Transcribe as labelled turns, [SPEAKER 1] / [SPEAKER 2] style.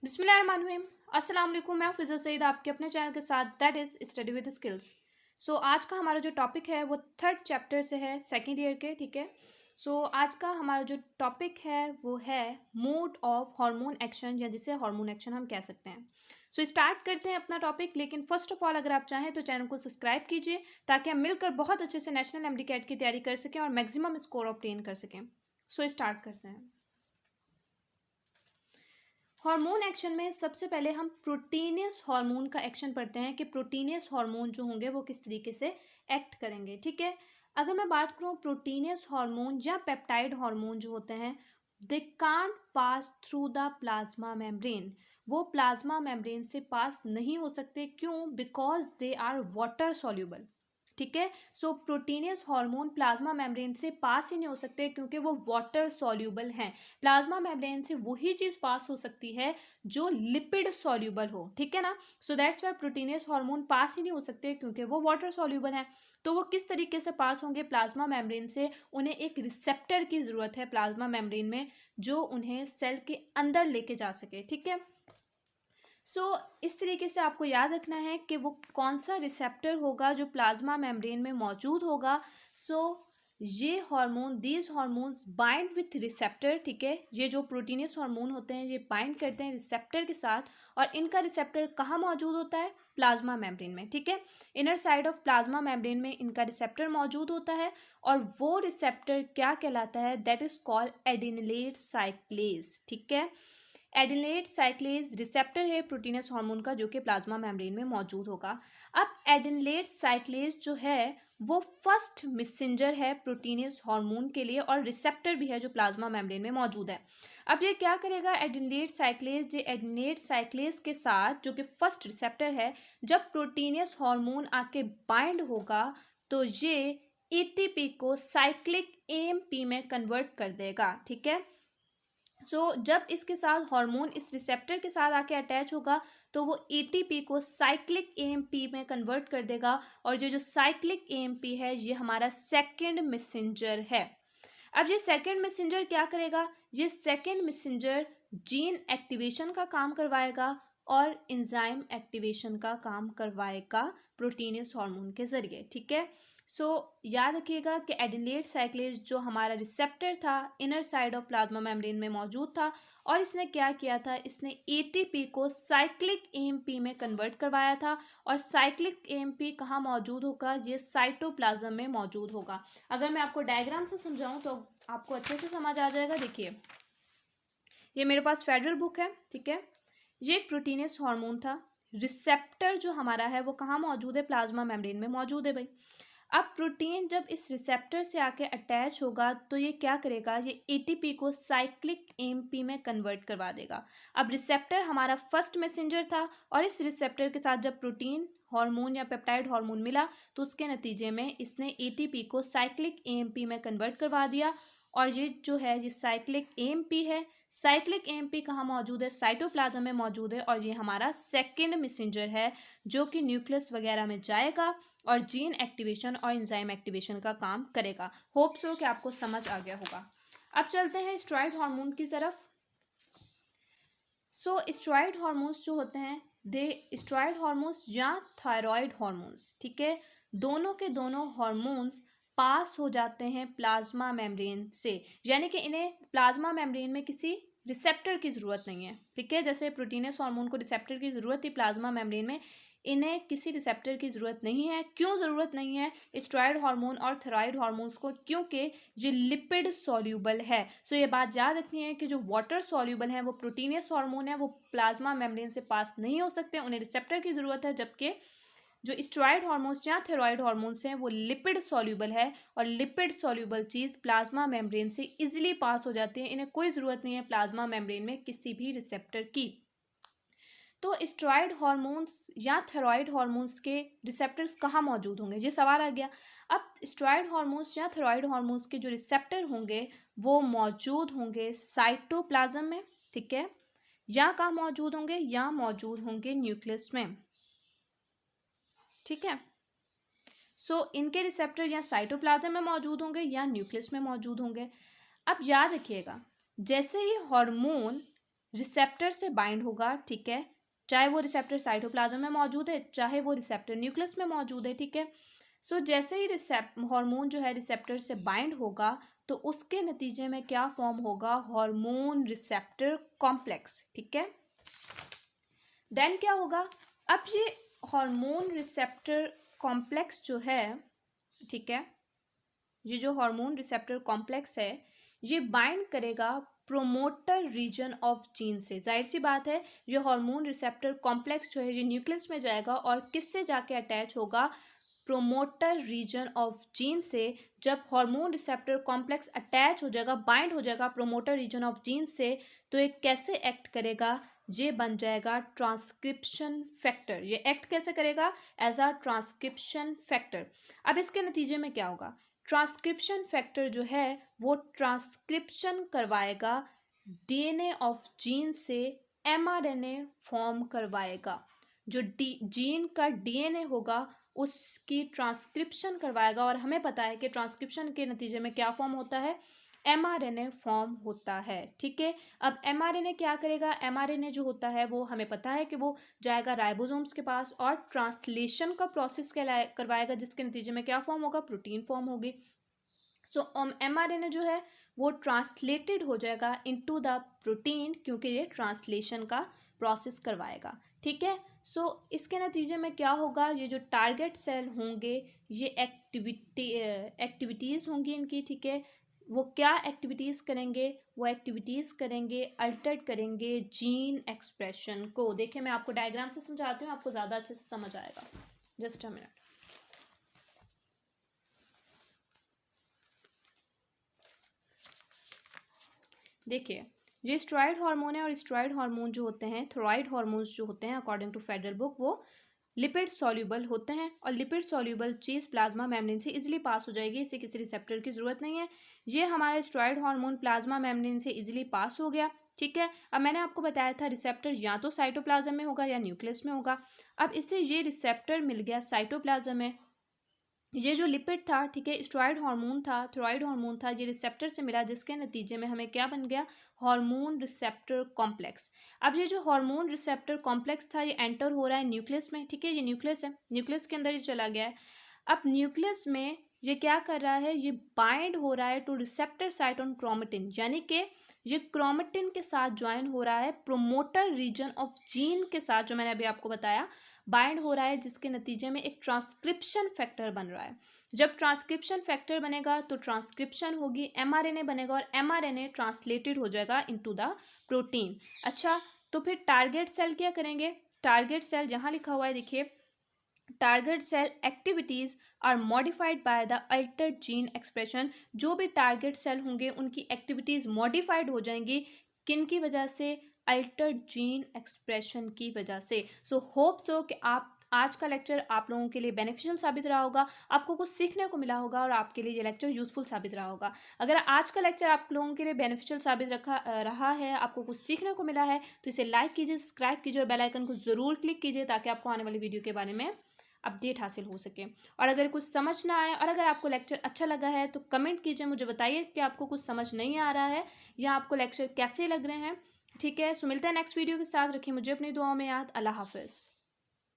[SPEAKER 1] बिस्मिल्लाहिर्रहमानिर्रहीम। अस्सलाम वालेकुम। मैं फिज़ा सईद आपके अपने चैनल के साथ that is study with skills. आज का हमारा जो टॉपिक है वो थर्ड चैप्टर से है, सेकेंड ईयर के। ठीक है। आज का हमारा जो टॉपिक है वो है मोड ऑफ हार्मोन एक्शन, या जिसे हार्मोन एक्शन हम कह सकते हैं। स्टार्ट करते हैं अपना टॉपिक। लेकिन फर्स्ट ऑफ ऑल अगर आप चाहें तो चैनल को सब्सक्राइब कीजिए, ताकि हम मिलकर बहुत अच्छे से नेशनल एमडी कैट की तैयारी कर सकें और मैक्सिमम स्कोर ऑब्टेन कर सकें। स्टार्ट करते हैं। हार्मोन एक्शन में सबसे पहले हम प्रोटीनियस हार्मोन का एक्शन पढ़ते हैं कि प्रोटीनियस हार्मोन जो होंगे वो किस तरीके से एक्ट करेंगे। ठीक है। अगर मैं बात करूं प्रोटीनियस हार्मोन या पेप्टाइड हार्मोन जो होते हैं, they can't pass through the plasma membrane. वो प्लाज्मा मेम्ब्रेन से पास नहीं हो सकते। क्यों? Because they are water soluble. ठीक है। प्रोटीनियस हार्मोन प्लाज्मा मेम्ब्रेन से पास ही नहीं हो सकते, क्योंकि वो वाटर सॉल्यूबल हैं। प्लाज्मा मेम्ब्रेन से वही चीज पास हो सकती है जो लिपिड सॉल्यूबल हो। ठीक है ना। दैट्स वाई प्रोटीनियस हार्मोन पास ही नहीं हो सकते, क्योंकि वो वाटर सॉल्यूबल हैं। तो वो किस तरीके से पास होंगे प्लाज्मा मेम्ब्रेन से? उन्हें एक रिसेप्टर की जरूरत है प्लाज्मा मेम्ब्रेन में, जो उन्हें सेल के अंदर लेके जा सके। ठीक है। इस तरीके से आपको याद रखना है कि वो कौन सा रिसेप्टर होगा जो प्लाज्मा मेम्ब्रेन में मौजूद होगा। ये hormone, these hormones bind with receptor. ठीक है। ये जो प्रोटीनियस हार्मोन होते हैं ये बाइंड करते हैं रिसेप्टर के साथ, और इनका रिसेप्टर कहाँ मौजूद होता है? प्लाज्मा मेम्ब्रेन में। ठीक है। Inner side of plasma membrane में इनका रिसेप्टर मौजूद होता है, और वो रिसेप्टर क्या कहलाता है? That is called adenylate cyclase. ठीक है। एडिनिलेट साइक्लेज रिसेप्टर है प्रोटीनियस हार्मोन का, जो कि प्लाज्मा मेम्ब्रेन में मौजूद होगा। अब एडिनिलेट साइक्लेज जो है वो फर्स्ट मैसेंजर है प्रोटीनियस हार्मोन के लिए, और रिसेप्टर भी है जो प्लाज्मा मेम्ब्रेन में मौजूद है। अब ये क्या करेगा एडिनिलेट साइक्लेज? ये एडिनिलेट साइक्लेज के साथ, जो कि फर्स्ट रिसेप्टर है, जब प्रोटीनियस हार्मोन आके बाइंड होगा तो ये एटीपी को साइक्लिक एएमपी में कन्वर्ट कर देगा। ठीक है। जब इसके साथ हार्मोन इस रिसेप्टर के साथ आके अटैच होगा तो वो एटीपी को साइक्लिक एएमपी में कन्वर्ट कर देगा, और ये जो साइक्लिक एएमपी है ये हमारा सेकंड मैसेंजर है। अब ये सेकंड मैसेंजर क्या करेगा? ये सेकंड मैसेंजर जीन एक्टिवेशन का काम करवाएगा और एंजाइम एक्टिवेशन का काम करवाएगा प्रोटीनियस हार्मोन के जरिए। ठीक है। याद रखिएगा कि एडिनिलेट साइक्लेज जो हमारा रिसेप्टर था inner side of plasma membrane में मौजूद था, और इसने क्या किया था? इसने एटीपी को साइक्लिक एएमपी में कन्वर्ट करवाया था। और साइक्लिक एएमपी कहाँ मौजूद होगा? ये साइटोप्लाज्म में मौजूद होगा। अगर मैं आपको डायग्राम से समझाऊं तो आपको अच्छे से समझ आ जाएगा। देखिए, ये मेरे पास फेडरल बुक है। ठीक है। ये एक प्रोटीनियस हार्मोन था। रिसेप्टर जो हमारा है वो कहाँ मौजूद है? प्लाज्मा मेम्ब्रेन में मौजूद है भाई। अब प्रोटीन जब इस रिसेप्टर से आके अटैच होगा तो ये क्या करेगा? ये एटीपी को साइक्लिक एएमपी में कन्वर्ट करवा देगा। अब रिसेप्टर हमारा फर्स्ट मैसेंजर था, और इस रिसेप्टर के साथ जब प्रोटीन हार्मोन या पेप्टाइड हार्मोन मिला तो उसके नतीजे में इसने एटीपी को साइक्लिक एएमपी में कन्वर्ट करवा दिया। और ये जो है ये साइक्लिक एएमपी है। साइक्लिक एएमपी कहाँ मौजूद है? साइटोप्लाज्म में मौजूद है, और ये हमारा सेकेंड मैसेंजर है जो कि न्यूक्लियस वगैरह में जाएगा और जीन एक्टिवेशन और एंजाइम एक्टिवेशन का काम करेगा। होप सो कि आपको समझ आ गया होगा। अब चलते हैं स्टेरॉइड हार्मोन की तरफ। स्टेरॉइड हार्मोन्स जो होते हैं दे स्टेरॉइड हार्मोन्स या थायराइड हार्मोन्स, ठीक है, दोनों के दोनों हार्मोन्स पास हो जाते हैं प्लाज्मा मेम्ब्रेन से, यानी कि इन्हें प्लाज्मा मेम्ब्रेन में किसी रिसेप्टर की ज़रूरत नहीं है। ठीक है। जैसे प्रोटीनियस हार्मोन को रिसेप्टर की ज़रूरत थी प्लाज्मा मेम्ब्रेन में, इन्हें किसी रिसेप्टर की ज़रूरत नहीं है। क्यों ज़रूरत नहीं है स्टेरॉइड हार्मोन और थायराइड हार्मोन्स को? क्योंकि ये लिपिड सॉल्यूबल है। ये बात याद रखनी है कि जो वाटर सॉल्यूबल है वो प्रोटीनियस हार्मोन है, वो प्लाज्मा मेम्ब्रेन से पास नहीं हो सकते, उन्हें रिसेप्टर की ज़रूरत है। जबकि जो स्टेरॉइड हार्मोन्स या थायराइड हार्मोन्स हैं वो लिपिड सॉल्यूबल है, और लिपिड सॉल्यूबल चीज़ प्लाज्मा मेम्ब्रेन से इजीली पास हो जाती है। इन्हें कोई ज़रूरत नहीं है प्लाज्मा मेम्ब्रेन में किसी भी रिसेप्टर की। तो स्टेरॉइड हार्मोन्स या थायराइड हार्मोन्स के रिसेप्टर्स कहाँ मौजूद होंगे? ये सवाल आ गया। अब स्टेरॉइड हार्मोन्स या थायराइड हार्मोन्स के जो रिसेप्टर होंगे वो मौजूद होंगे साइटोप्लाज्म में। ठीक है। या कहाँ मौजूद होंगे? या मौजूद होंगे न्यूक्लियस में। ठीक है। इनके रिसेप्टर या साइटोप्लाज्म में मौजूद होंगे या न्यूक्लियस में मौजूद होंगे। अब याद रखिएगा, जैसे ही हार्मोन रिसेप्टर से बाइंड होगा, ठीक है, चाहे वो रिसेप्टर साइटोप्लाज्म में मौजूद है, चाहे वो रिसेप्टर न्यूक्लियस में मौजूद है, ठीक है। सो जैसे ही हार्मोन जो है रिसेप्टर से बाइंड होगा तो उसके नतीजे में क्या फॉर्म होगा, हार्मोन रिसेप्टर कॉम्प्लेक्स, ठीक है। देन क्या होगा, अब ये हार्मोन रिसेप्टर कॉम्प्लेक्स जो है, ठीक है, ये जो हार्मोन रिसेप्टर कॉम्प्लेक्स है ये बाइंड करेगा प्रोमोटर रीजन ऑफ जीन से। जाहिर सी बात है ये हार्मोन रिसेप्टर कॉम्प्लेक्स जो है ये न्यूक्लियस में जाएगा और किससे जाके अटैच होगा, प्रोमोटर रीजन ऑफ जीन से। जब हार्मोन रिसेप्टर कॉम्प्लेक्स अटैच हो जाएगा, बाइंड हो जाएगा प्रोमोटर रीजन ऑफ जीन से, तो ये कैसे एक्ट करेगा, ये बन जाएगा ट्रांसक्रिप्शन फैक्टर। ये एक्ट कैसे करेगा, एज अ ट्रांसक्रिप्शन फैक्टर। अब इसके नतीजे में क्या होगा, ट्रांसक्रिप्शन फैक्टर जो है वो ट्रांसक्रिप्शन करवाएगा डीएनए ऑफ जीन से एमआरएनए फॉर्म करवाएगा। जो जीन का डीएनए होगा उसकी ट्रांसक्रिप्शन करवाएगा और हमें पता है कि ट्रांसक्रिप्शन के नतीजे में क्या फॉर्म होता है, एमआरएनए फॉर्म होता है, ठीक है। अब एमआरएनए क्या करेगा, एमआरएनए जो होता है वो हमें पता है कि वो जाएगा राइबोसोम्स के पास और ट्रांसलेशन का प्रोसेस करवाएगा, जिसके नतीजे में क्या फॉर्म होगा, प्रोटीन फॉर्म होगी। सो एमआरएनए जो है वो ट्रांसलेटेड हो जाएगा इनटू द प्रोटीन, क्योंकि ये ट्रांसलेशन का प्रोसेस करवाएगा, ठीक है। सो इसके नतीजे में क्या होगा, ये जो टारगेट सेल होंगे ये एक्टिविटीज़ होंगी इनकी, ठीक है। वो क्या एक्टिविटीज़ करेंगे, वो एक्टिविटीज़ करेंगे अल्टर करेंगे जीन एक्सप्रेशन को। देखिए मैं आपको डायग्राम से समझाती हूँ, आपको ज़्यादा अच्छे से समझ आएगा। Just a minute. देखिए ये स्टेरॉइड हार्मोन है और स्टेरॉइड हार्मोन जो होते हैं, थोराइड हार्मोन्स जो होते हैं अकॉर्डिंग टू फेडरल बुक, वो लिपिड सॉल्यूबल होते हैं और लिपिड सॉल्यूबल चीज़ प्लाज्मा मेम्ब्रेन से इजीली पास हो जाएगी, इसे किसी रिसेप्टर की ज़रूरत नहीं है। ये हमारे स्टेरॉइड हार्मोन प्लाज्मा मेम्ब्रेन से इजीली पास हो गया, ठीक है। अब मैंने आपको बताया था रिसेप्टर या तो साइटोप्लाज्म में होगा या न्यूक्लियस में होगा। अब इससे ये रिसेप्टर मिल गया साइटोप्लाज्म में, ये जो लिपिड था, ठीक है, स्टेरॉइड हार्मोन था, थोराइड हार्मोन था, ये रिसेप्टर से मिला, जिसके नतीजे में हमें क्या बन गया, हार्मोन रिसेप्टर कॉम्प्लेक्स। अब ये जो हार्मोन रिसेप्टर कॉम्प्लेक्स था ये एंटर हो रहा है न्यूक्लियस में, ठीक है, ये न्यूक्लियस है, न्यूक्लियस के अंदर ये चला गया है। अब न्यूक्लियस में ये क्या कर रहा है, ये बाइंड हो रहा है two receptor site on chromatin, यानी कि ये क्रोमेटिन के साथ ज्वाइन हो रहा है प्रोमोटर रीजन ऑफ जीन के साथ, जो मैंने अभी आपको बताया, बाइंड हो रहा है, जिसके नतीजे में एक ट्रांसक्रिप्शन फैक्टर बन रहा है। जब ट्रांसक्रिप्शन फैक्टर बनेगा तो ट्रांसक्रिप्शन होगी, एमआरएनए बनेगा और एमआरएनए ट्रांसलेटेड हो जाएगा इनटू द प्रोटीन। अच्छा, तो फिर टारगेट सेल क्या करेंगे, टारगेट सेल जहाँ लिखा हुआ है देखिए, target cell activities are modified by the altered gene expression. जो भी टारगेट सेल होंगे उनकी एक्टिविटीज़ मॉडिफाइड हो जाएंगी, किन की वजह से, अल्टर्ड जीन एक्सप्रेशन की वजह से। सो होप सो कि आप आज का लेक्चर आप लोगों के लिए बेनिफिशियल साबित रहा होगा, आपको कुछ सीखने को मिला होगा और आपके लिए ये लेक्चर यूजफुल साबित रहा होगा। अगर आज का लेक्चर आप लोगों के लिए बेनिफिशियल साबित रहा है, आपको कुछ सीखने को मिला है, तो इसे लाइक कीजिए, सब्सक्राइब कीजिए और बेल आइकन को ज़रूर क्लिक कीजिए ताकि आपको आने वाली वीडियो के बारे में अपडेट हासिल हो सके। और अगर कुछ समझ ना आए और अगर आपको लेक्चर अच्छा लगा है तो कमेंट कीजिए, मुझे बताइए कि आपको कुछ समझ नहीं आ रहा है या आपको लेक्चर कैसे लग रहे हैं, ठीक है। सो मिलते हैं नेक्स्ट वीडियो के साथ, रखिए मुझे अपनी दुआओं में याद। अल्लाह हाफिज़।